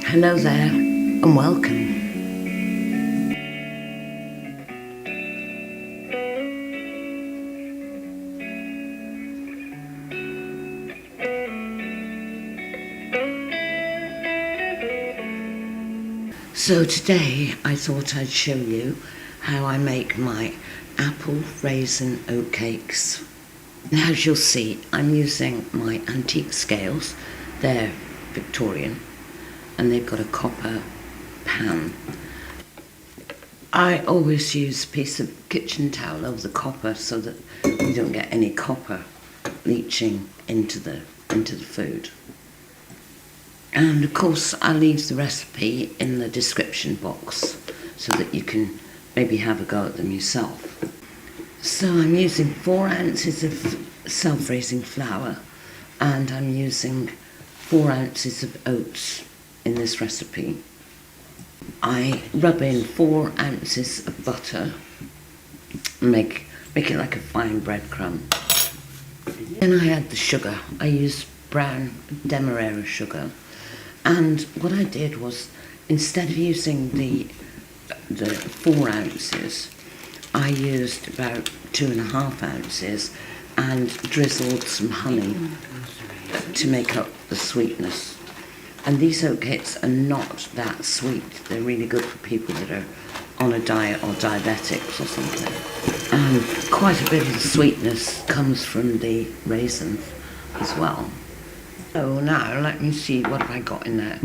Hello there and welcome. So today I thought I'd show you how I make my apple raisin oat cakes. And as you'll see, I'm using my antique scales. They're Victorian and they've got a copper pan. I always use a piece of kitchen towel over the copper so that we don't get any copper leaching into the food. And of course I'll leave the recipe in the description box so that you can maybe have a go at them yourself. So I'm using 4 ounces of self-raising flour and I'm using 4 ounces of oats in this recipe. I rub in 4 ounces of butter and make it like a fine breadcrumb. Then I add the sugar. I use brown demerara sugar. And what I did was, instead of using the 4 ounces, I used about 2.5 ounces and drizzled some honey to make up the sweetness. And these oat cakes are not that sweet. They're really good for people that are on a diet or diabetics or something. And quite a bit of the sweetness comes from the raisins as well. So now let me see, what have I got in there?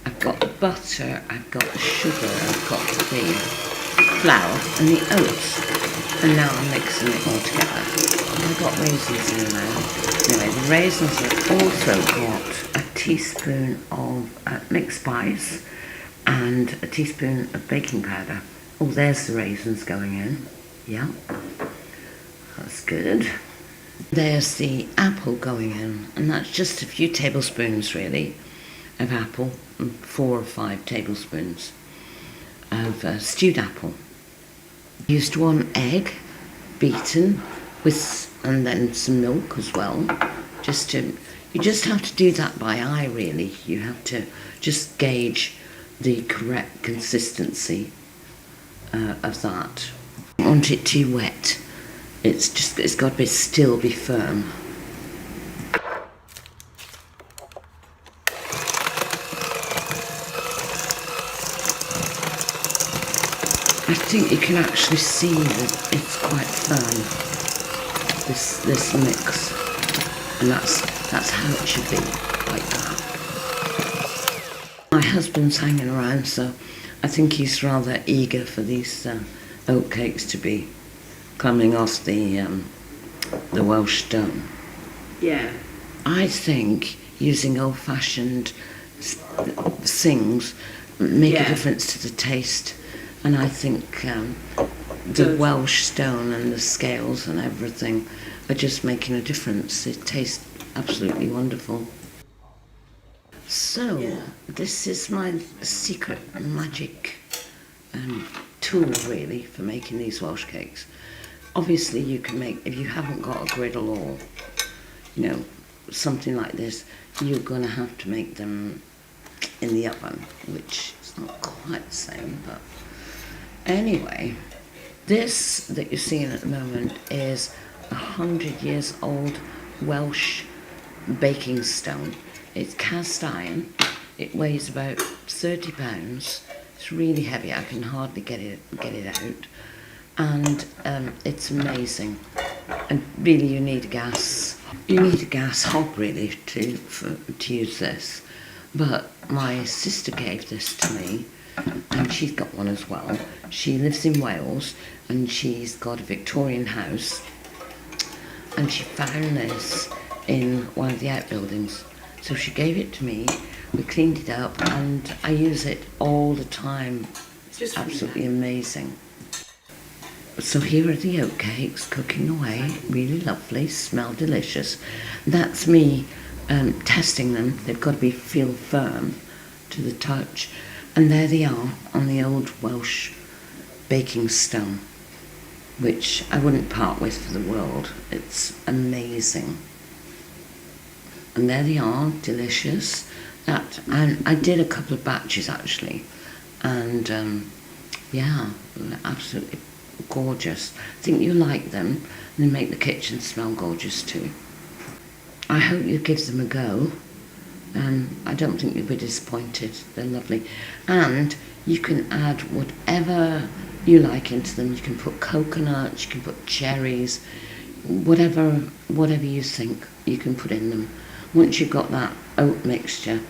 I've got the butter, I've got the sugar, I've got the flour and the oats. And now I'm mixing it all together. I've got raisins in there. Anyway, the raisins have also got a teaspoon of mixed spice and a teaspoon of baking powder. Oh, there's the raisins going in. Yeah, that's good. There's the apple going in, and that's just a few tablespoons really of apple, and 4 or 5 tablespoons of stewed apple. Used 1 egg, beaten and then some milk as well. You just have to do that by eye really. You have to just gauge the correct consistency of that. I don't want it too wet. It's got to still be firm. I think you can actually see that it's quite firm, this mix, and that's how it should be, like that. My husband's hanging around, so I think he's rather eager for these oat cakes to be coming off the Welsh stone. Yeah. I think using old-fashioned things make a difference to the taste, and I think the Welsh stone and the scales and everything are just making a difference. It tastes absolutely wonderful. So this is my secret magic tool really for making these Welsh cakes. Obviously you can make, if you haven't got a griddle or something like this, you're going to have to make them in the oven, which is not quite the same, but anyway, this that you're seeing at the moment is 100 years old Welsh baking stone. It's cast iron. It weighs about 30 pounds. It's really heavy. I can hardly get it out. And it's amazing. And really, you need a gas. You need a gas hob really to use this. But my sister gave this to me, and she's got one as well. She lives in Wales, and she's got a Victorian house. And she found this in one of the outbuildings. So she gave it to me. We cleaned it up, and I use it all the time. It's just absolutely amazing. So here are the oat cakes cooking away, really lovely, smell delicious. That's me testing them. They've got to feel firm to the touch. And there they are on the old Welsh baking stone, which I wouldn't part with for the world. It's amazing. And there they are, delicious. that, and I did a couple of batches actually, and yeah, absolutely gorgeous. I think you like them, and they make the kitchen smell gorgeous too. I hope you give them a go. I don't think you'll be disappointed. They're lovely, and you can add whatever you like into them. You can put coconuts, you can put cherries, whatever you think you can put in them. Once you've got that oat mixture,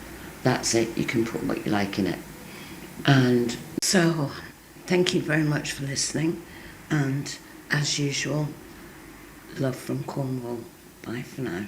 that's it. You can put what you like in it. And so, thank you very much for listening. And as usual, love from Cornwall. Bye for now.